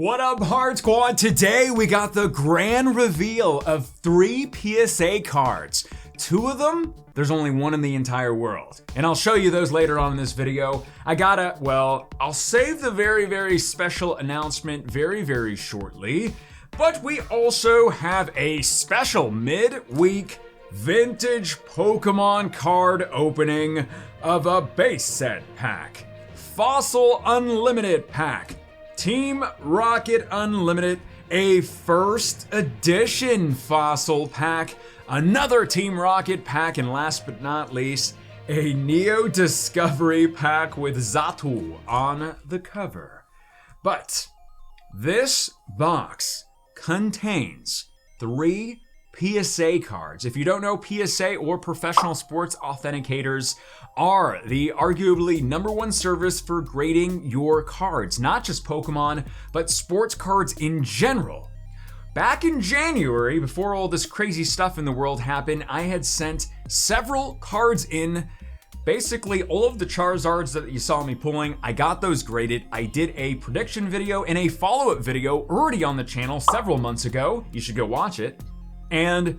What up, Heart Squad? Today we got the grand reveal of 3 PSA cards. 2 of them, there's only one in the entire world. And I'll show you those later on in this video. I'll save the very special announcement very shortly. But we also have a special mid-week vintage Pokemon card opening of a base set pack, Fossil Unlimited pack, Team Rocket Unlimited, a first edition Fossil pack, another Team Rocket pack, and last but not least, a Neo Discovery pack with Xatu on the cover. But this box contains 3 PSA cards. If you don't know, PSA or Professional Sports Authenticators are the arguably #1 service for grading your cards, not just Pokemon, but sports cards in general. Back in January, before all this crazy stuff in the world happened, I had sent several cards in. Basically, all of the Charizards that you saw me pulling, I got those graded. I did a prediction video and a follow-up video already on the channel several months ago. You should go watch it. And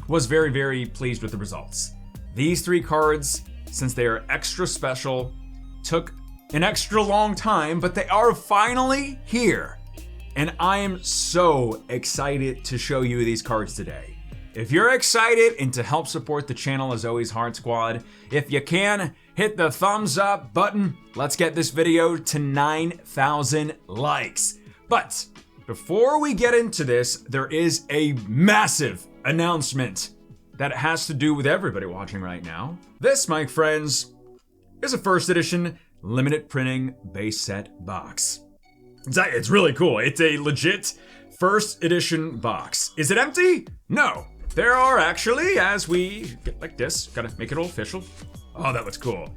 was very pleased with the results. These 3 cards, since they are extra special, took an extra long time, but they are finally here. And I am so excited to show you these cards today. If you're excited and to help support the channel, as always, Heart Squad, if you can, hit the thumbs up button. Let's get this video to 9,000 likes. But before we get into this, there is a massive announcement that has to do with everybody watching right now. This, my friends, is a first edition limited printing base set box. It's really cool. It's a legit first edition box. Is it empty? No. There are actually, as we get like this, gotta make it all official. Oh, that looks cool.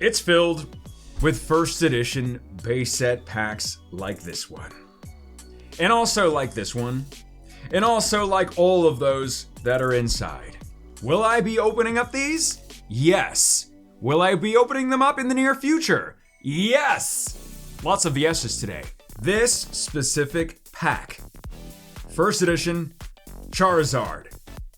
It's filled with first edition base set packs like this one. And also like this one. And also like all of those that are inside. Will I be opening up these? Yes. Will I be opening them up in the near future? Yes. Lots of yeses today. This specific pack, first edition Charizard,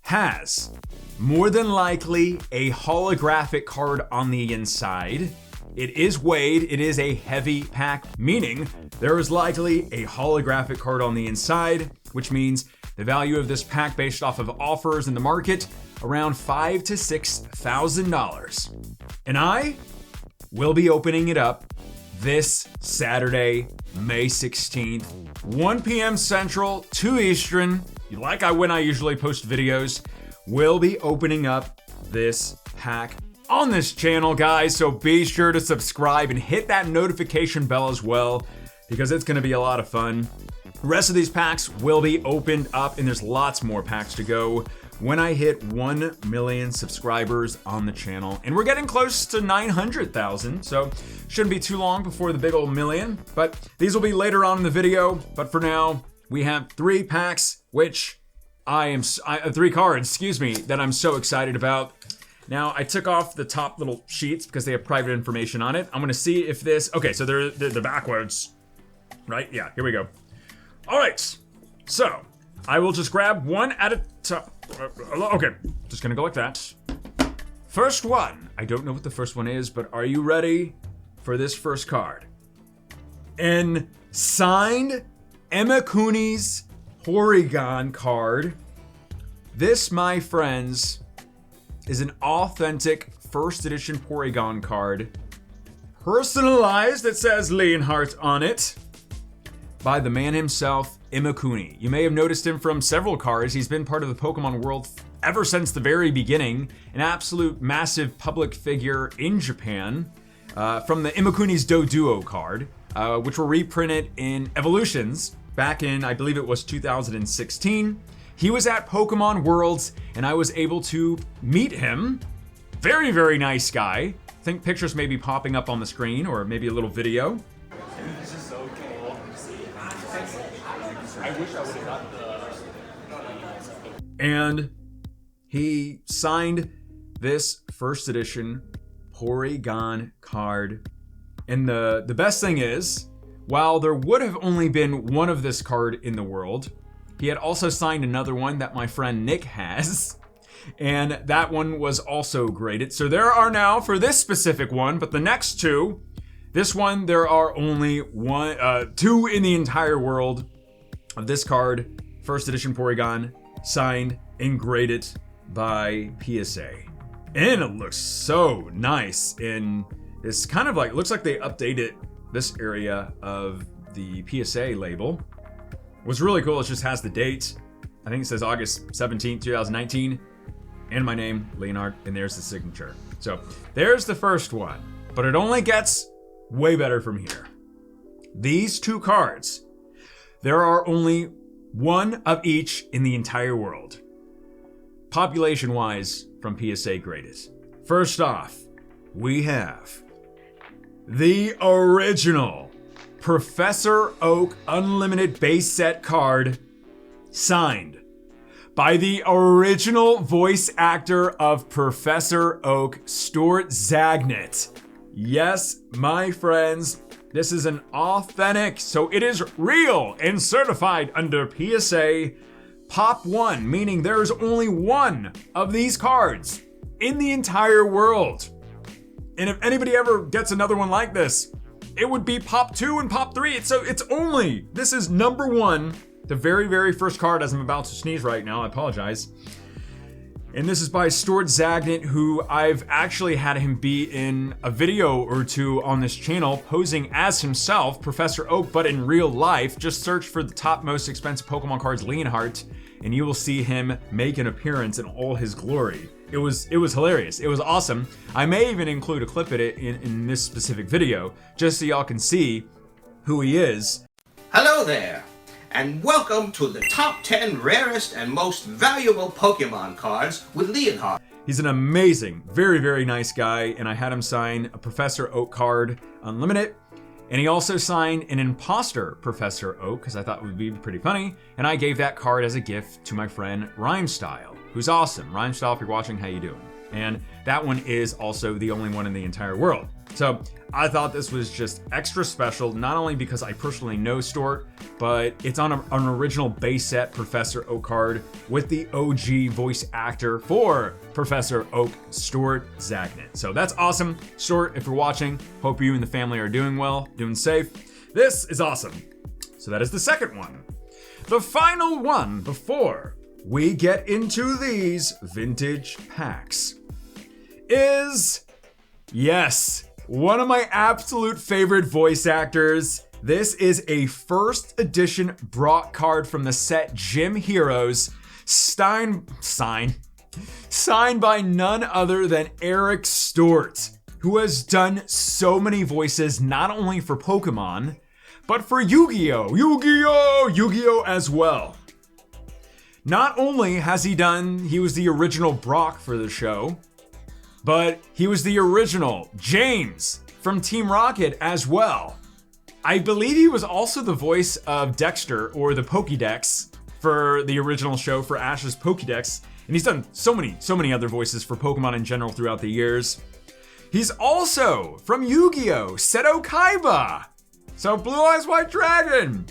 has more than likely a holographic card on the inside. It is weighed, it is a heavy pack, meaning there is likely a holographic card on the inside, which means the value of this pack based off of offers in the market, around $5,000 to $6,000. And I will be opening it up this Saturday, May 16th, 1 p.m. Central, 2 Eastern. When I usually post videos, we'll be opening up this pack on this channel, guys, so be sure to subscribe and hit that notification bell as well, because it's gonna be a lot of fun. The rest of these packs will be opened up, and there's lots more packs to go when I hit 1 million subscribers on the channel. And we're getting close to 900,000, so shouldn't be too long before the big old million, but these will be later on in the video. But for now, we have 3 packs, which 3 cards, that I'm so excited about. Now, I took off the top little sheets because they have private information on it. I'm gonna see if this, okay, so they're backwards, right? Yeah, here we go. All right, so I will just grab one at a time. Okay, just gonna go like that. First one, I don't know what the first one is, but are you ready for this first card? An signed Emakuni's Porygon card. This, my friends, is an authentic first edition Porygon card. Personalized, it says Leonhart on it, by the man himself, Imakuni. You may have noticed him from several cards. He's been part of the Pokemon world ever since the very beginning. An absolute massive public figure in Japan. From the Imakuni's Doduo card, which were reprinted in Evolutions back in, I believe it was 2016. He was at Pokemon Worlds, and I was able to meet him. Very nice guy. I think pictures may be popping up on the screen, or maybe a little video. This is so cool. I wish I would have got the... And he signed this first edition Porygon card. And the best thing is, while there would have only been one of this card in the world, he had also signed another one that my friend Nick has. And that one was also graded. So there are now, for this specific one, but the next two, this one, there are only two in the entire world of this card. First edition Porygon, signed and graded by PSA. And it looks so nice. And it's kind of like, looks like they updated this area of the PSA label. What's really cool, it just has the date. I think it says August 17th, 2019. And my name, Leonhart, and there's the signature. So there's the first one, but it only gets way better from here. These two cards, there are only one of each in the entire world. Population-wise, from PSA graded. First off, we have the original Professor Oak Unlimited base set card, signed by the original voice actor of Professor Oak, Stuart Zagnit. Yes, my friends, this is an authentic, so it is real and certified under PSA Pop 1, meaning there is only one of these cards in the entire world. And if anybody ever gets another one like this, it would be Pop 2 and Pop 3. This is number one. The very, very first card, as I'm about to sneeze right now, I apologize. And this is by Stuart Zagnit, who I've actually had him be in a video or two on this channel, posing as himself, Professor Oak, but in real life. Just search for the top most expensive Pokemon cards, Leonhart, and you will see him make an appearance in all his glory. It was hilarious. It was awesome. I may even include a clip of it in this specific video, just so y'all can see who he is. Hello there, and welcome to the top 10 rarest and most valuable Pokemon cards with Leonhart. He's an amazing, very, very nice guy, and I had him sign a Professor Oak card, Unlimited, and he also signed an Imposter Professor Oak, because I thought it would be pretty funny, and I gave that card as a gift to my friend Rhymestyle, who's awesome. Rhymestyle, if you're watching, how you doing? And that one is also the only one in the entire world. So I thought this was just extra special, not only because I personally know Stuart, but it's on an original base set Professor Oak card with the OG voice actor for Professor Oak, Stuart Zagnit. So that's awesome. Stuart, if you're watching, hope you and the family are doing well, doing safe. This is awesome. So that is the second one. The final one before we get into these vintage packs is, yes, one of my absolute favorite voice actors. This is a first edition Brock card from the set Gym Heroes, signed by none other than Eric Stewart, who has done so many voices not only for Pokemon, but for Yu-Gi-Oh as well. Not only has he was the original Brock for the show, but he was the original James from Team Rocket as well. I believe he was also the voice of Dexter, or the Pokédex, for the original show for Ash's Pokédex. And he's done so many other voices for Pokemon in general throughout the years. He's also from Yu-Gi-Oh! Seto Kaiba. So Blue Eyes White Dragon.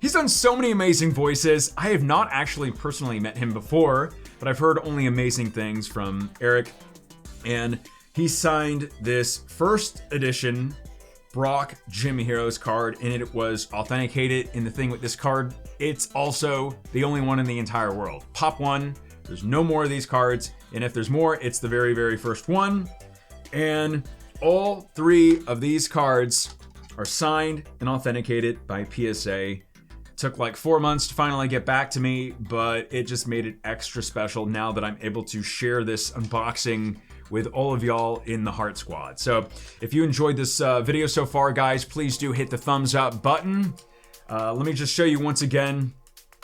He's done so many amazing voices. I have not actually personally met him before, but I've heard only amazing things from Eric. And he signed this first edition Brock Gym Heroes card, and it was authenticated. And the thing with this card, it's also the only one in the entire world. Pop 1, there's no more of these cards, and if there's more, it's the very, very first one. And all three of these cards are signed and authenticated by PSA. Took like 4 months to finally get back to me, but it just made it extra special now that I'm able to share this unboxing with all of y'all in the Heart Squad. So if you enjoyed this video so far, guys, please do hit the thumbs up button. Let me just show you once again.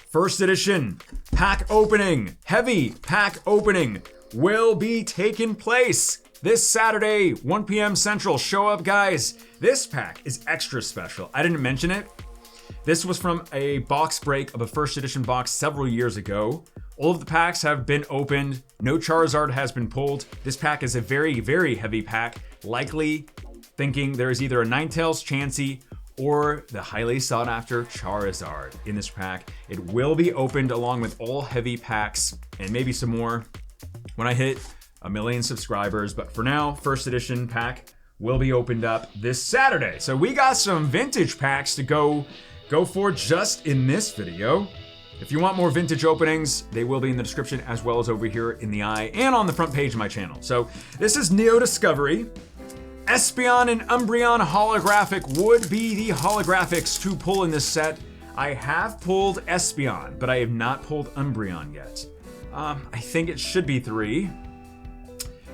First edition pack opening, heavy pack opening will be taking place this Saturday, 1 p.m. Central. Show up, guys. This pack is extra special. I didn't mention it. This was from a box break of a first edition box several years ago. All of the packs have been opened. No Charizard has been pulled. This pack is a very, very heavy pack. Likely thinking there is either a Ninetales, Chansey, or the highly sought after Charizard in this pack. It will be opened along with all heavy packs and maybe some more when I hit 1 million subscribers. But for now, first edition pack will be opened up this Saturday. So we got some vintage packs to go for just in this video. If you want more vintage openings, they will be in the description as well as over here in the eye and on the front page of my channel. So this is Neo Discovery. Espeon and Umbreon holographic would be the holographics to pull in this set. I have pulled Espeon, but I have not pulled Umbreon yet. I think it should be 3.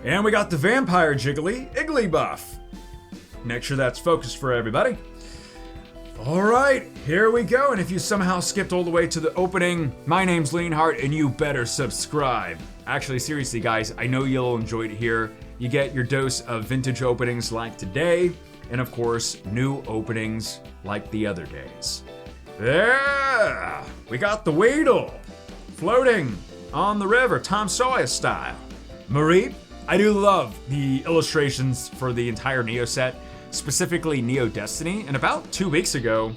And we got the Vampire Iggly buff. Make sure that's focused for everybody. All right, here we go. And if you somehow skipped all the way to the opening, my name's Leonhart and you better subscribe. Actually, seriously guys, I know you'll enjoy it here. You get your dose of vintage openings like today, and of course, new openings like the other days. Yeah, we got the Weedle floating on the river, Tom Sawyer style. Marie, I do love the illustrations for the entire Neo set, specifically Neo Destiny, and about 2 weeks ago,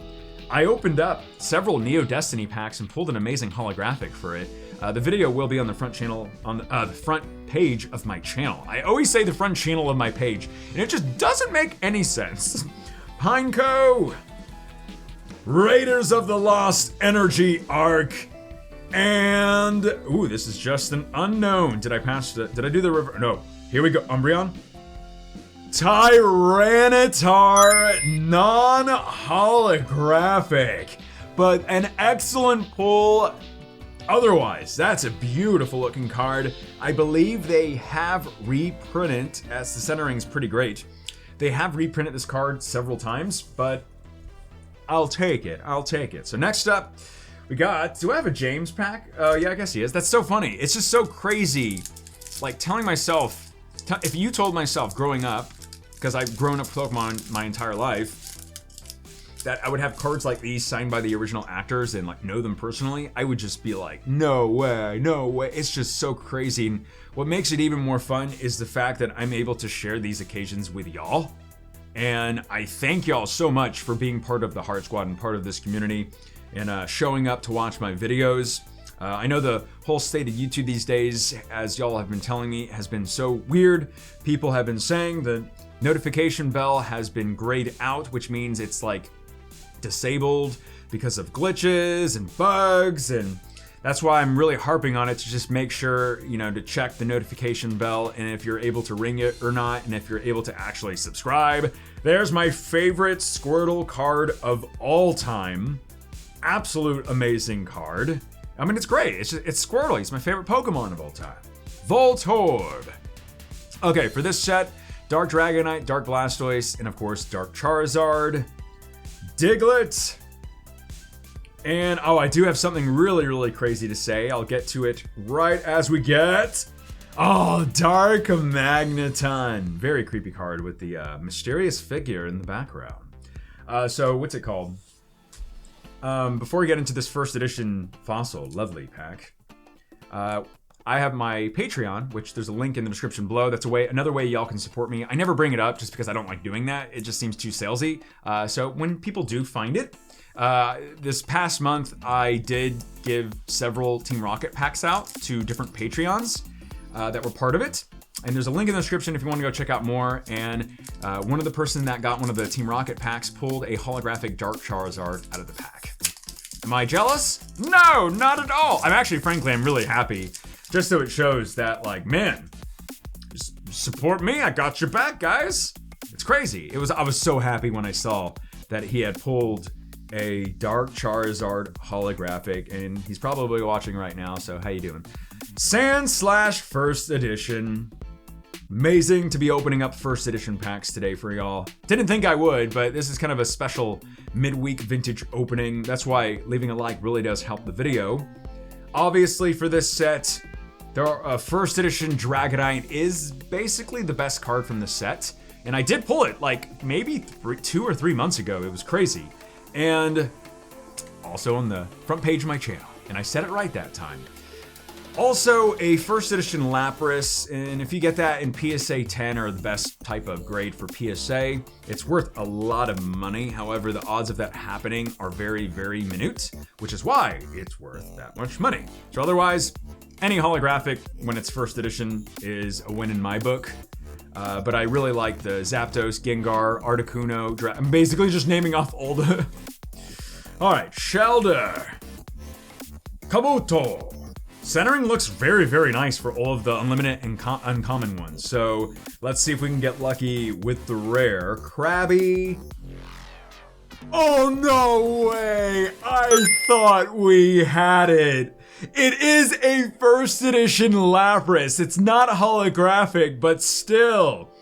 I opened up several Neo Destiny packs and pulled an amazing holographic for it. The video will be on the front channel, on the front page of my channel. I always say the front channel of my page, and it just doesn't make any sense. Pineco, Raiders of the Lost Energy Arc, and ooh, this is just an unknown. Did I do the river? No. Here we go. Umbreon. Tyranitar non-holographic, but an excellent pull otherwise. That's a beautiful looking card. I believe they have reprinted, as the centering's pretty great. They have reprinted this card several times, but I'll take it. So next up, we got, do I have a James pack? Yeah, I guess he is. That's so funny. It's just so crazy. Like telling myself, if you told myself growing up, because I've grown up with Pokemon my entire life, that I would have cards like these signed by the original actors and like know them personally, I would just be like, no way, no way. It's just so crazy. And what makes it even more fun is the fact that I'm able to share these occasions with y'all. And I thank y'all so much for being part of the Heart Squad and part of this community and showing up to watch my videos. I know the whole state of YouTube these days, as y'all have been telling me, has been so weird. People have been saying the notification bell has been grayed out, which means it's like disabled because of glitches and bugs, and that's why I'm really harping on it to just make sure, you know, to check the notification bell and if you're able to ring it or not, and if you're able to actually subscribe. There's my favorite Squirtle card of all time. Absolute amazing card. I mean, it's great. It's Squirtle. He's my favorite Pokemon of all time. Voltorb. Okay, for this set, Dark Dragonite, Dark Blastoise, and of course, Dark Charizard. Diglett. And, oh, I do have something really, really crazy to say. I'll get to it right as we get... Oh, Dark Magneton. Very creepy card with the mysterious figure in the background. So, what's it called? Before we get into this first edition Fossil Lovely pack, I have my Patreon, which there's a link in the description below. That's another way y'all can support me. I never bring it up just because I don't like doing that. It just seems too salesy. So when people do find it, this past month I did give several Team Rocket packs out to different Patreons that were part of it. And there's a link in the description if you want to go check out more. And one of the person that got one of the Team Rocket packs pulled a holographic Dark Charizard out of the pack. Am I jealous? No, not at all. Frankly, I'm really happy. Just so it shows that, like, man, just support me. I got your back, guys. It's crazy. I was so happy when I saw that he had pulled a Dark Charizard holographic, and he's probably watching right now. So how you doing? Sand/, first edition. Amazing to be opening up first edition packs today for y'all. Didn't think I would, but this is kind of a special midweek vintage opening. That's why leaving a like really does help the video. Obviously for this set, first edition Dragonite is basically the best card from the set. And I did pull it like maybe 2 or 3 months ago. It was crazy. And also on the front page of my channel. And I said it right that time. Also, a first edition Lapras, and if you get that in PSA 10 or the best type of grade for PSA, it's worth a lot of money. However, the odds of that happening are very, very minute, which is why it's worth that much money. So otherwise, any holographic when it's first edition is a win in my book. But I really like the Zapdos, Gengar, Articuno. I'm basically just naming off all the... All right, Shelder, Kabuto. Centering looks very, very nice for all of the unlimited and uncommon ones. So let's see if we can get lucky with the rare. Krabby. Oh, no way. I thought we had it. It is a first edition Lapras. It's not holographic, but still.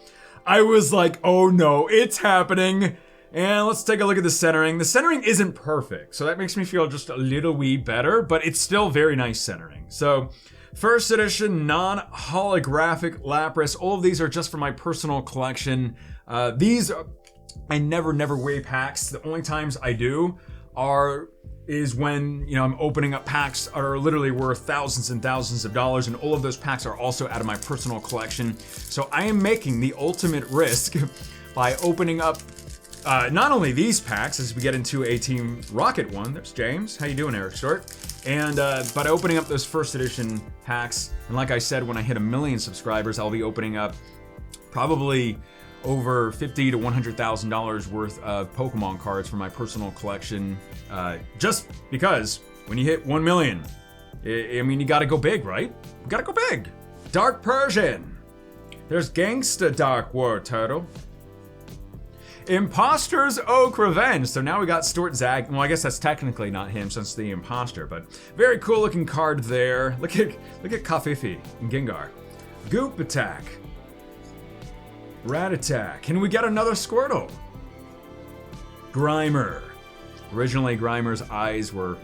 I was like, oh no, it's happening. And let's take a look at the centering. The centering isn't perfect, so that makes me feel just a little wee better, but it's still very nice centering. So, first edition non-holographic Lapras. All of these are just for my personal collection. These, I never weigh packs. The only times I do is when, I'm opening up packs that are literally worth thousands and thousands of dollars, and all of those packs are also out of my personal collection. So I am making the ultimate risk by opening up not only these packs as we get into a Team Rocket one. There's James. How you doing, Eric Short? And by opening up those first edition packs, and like I said, when I hit 1 million subscribers, I'll be opening up probably over $50,000 to $100,000 worth of Pokemon cards for my personal collection. Just because when you hit 1 million, you gotta go big, right? You gotta go big. Dark Persian. There's Gangsta Dark War Turtle. Imposter's Oak Revenge. So now we got Stuart Zag. Well, I guess that's technically not him since the imposter, but very cool looking card there. Look at Kafifi and Gengar. Goop Attack. Rat Attack. Can we get another Squirtle? Grimer. Originally, Grimer's eyes were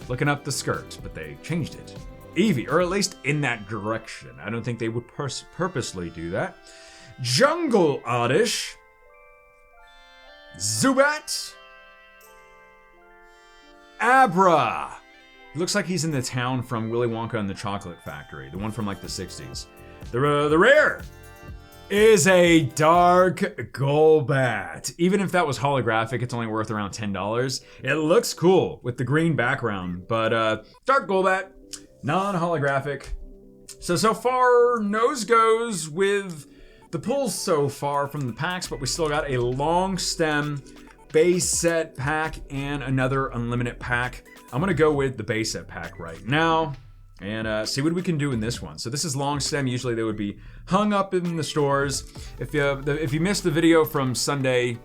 looking up the skirt, but they changed it. Eevee, or at least in that direction. I don't think they would purposely do that. Jungle Oddish. Zubat. Abra. Looks like he's in the town from Willy Wonka and the Chocolate Factory, the one from like the 60s. The rare is a Dark Golbat. Even if that was holographic, it's only worth around $10. It looks cool with the green background, but Dark Golbat, non-holographic. So far, nose goes with the pulls so far from the packs, but we still got a long stem base set pack and another unlimited pack. I'm gonna go with the base set pack right now and see what we can do in this one. So this is long stem. Usually they would be hung up in the stores. If you missed the video from Sunday,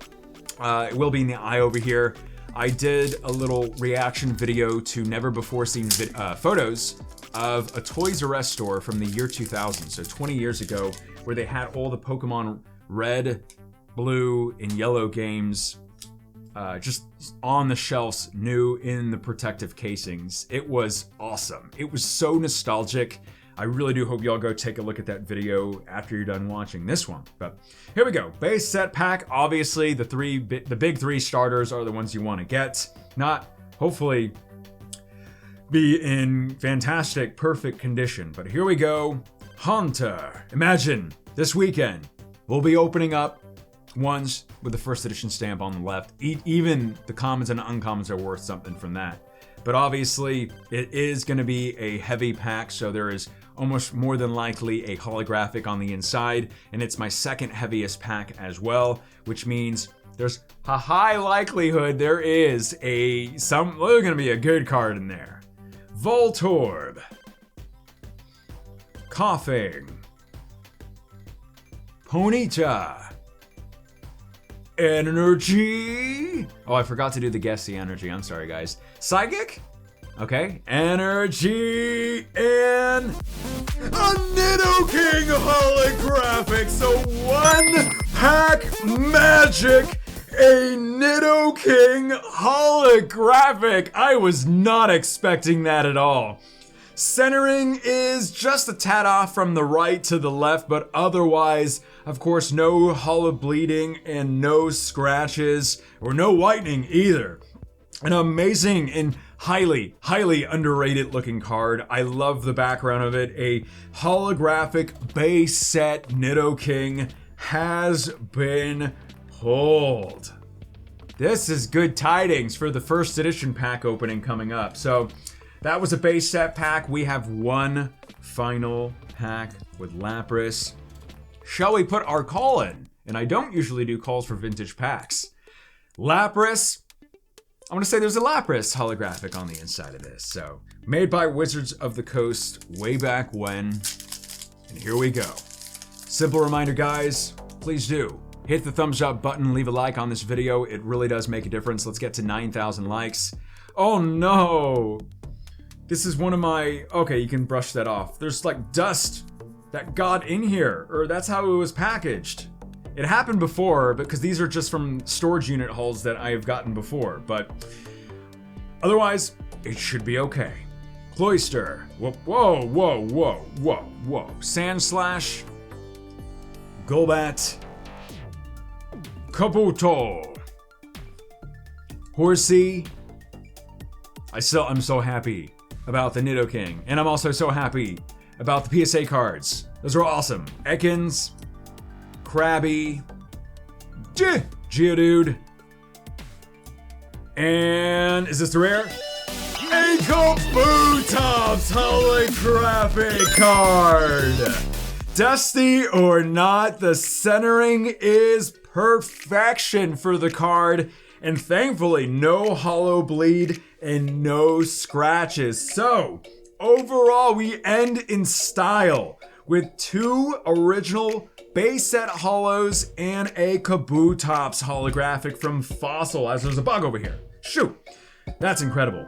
it will be in the eye over here. I did a little reaction video to never before seen photos of a Toys R Us store from the year 2000, so 20 years ago, where they had all the Pokemon red, blue, and yellow games just on the shelves, new in the protective casings. It was awesome. It was so nostalgic. I really do hope y'all go take a look at that video after you're done watching this one. But here we go. Base set pack. Obviously, the big three starters are the ones you want to get. Not, hopefully, be in fantastic, perfect condition. But here we go. Hunter. Imagine this weekend we'll be opening up ones with the first edition stamp on the left. Even the commons and uncommons are worth something from that. But obviously, it is going to be a heavy pack, so there is almost more than likely a holographic on the inside, and it's my second heaviest pack as well, which means there's a high likelihood there is there's going to be a good card in there. Voltorb. Coughing. Ponyta. Energy. Oh, I forgot to do the guess the energy. I'm sorry, guys. Psychic? Okay. Energy and a Nidoking holographic. So one pack magic. A Nidoking holographic. I was not expecting that at all. Centering is just a tad off from the right to the left, but otherwise, of course, no hollow bleeding and no scratches or no whitening either. An amazing and highly, highly underrated looking card. I love the background of it. A holographic base set Nidoking has been pulled. This is good tidings for the first edition pack opening coming up. So that was a base set pack. We have one final pack with Lapras. Shall we put our call in? And I don't usually do calls for vintage packs. Lapras. I want to say there's a Lapras holographic on the inside of this. So made by Wizards of the Coast way back when. And here we go. Simple reminder, guys, please do hit the thumbs up button, leave a like on this video. It really does make a difference. Let's get to 9,000 likes. Oh no. This is one of my, okay, you can brush that off. There's like dust that got in here, or that's how it was packaged. It happened before because these are just from storage unit hauls that I have gotten before, but otherwise, it should be okay. Cloyster. Whoa, whoa, whoa, whoa, whoa, whoa. Sandslash. Golbat. Kabuto. Horsey. I'm so happy about the Nidoking, and I'm also so happy about the PSA cards. Those are awesome. Ekans. Krabby, Geodude, and is this the rare? A Kabutops holographic card. Dusty or not, the centering is perfection for the card, and thankfully no hollow bleed and no scratches. So overall, we end in style with two original base set holos and a Kabutops holographic from Fossil, as there's a bug over here. Shoot, that's incredible.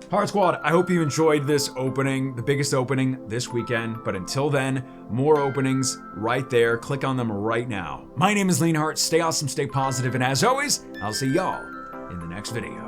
Heart Squad, I hope you enjoyed this opening, the biggest opening this weekend, but until then, more openings right there. Click on them right now. My name is Leonhart. Stay awesome, stay positive, and as always, I'll see y'all in the next video.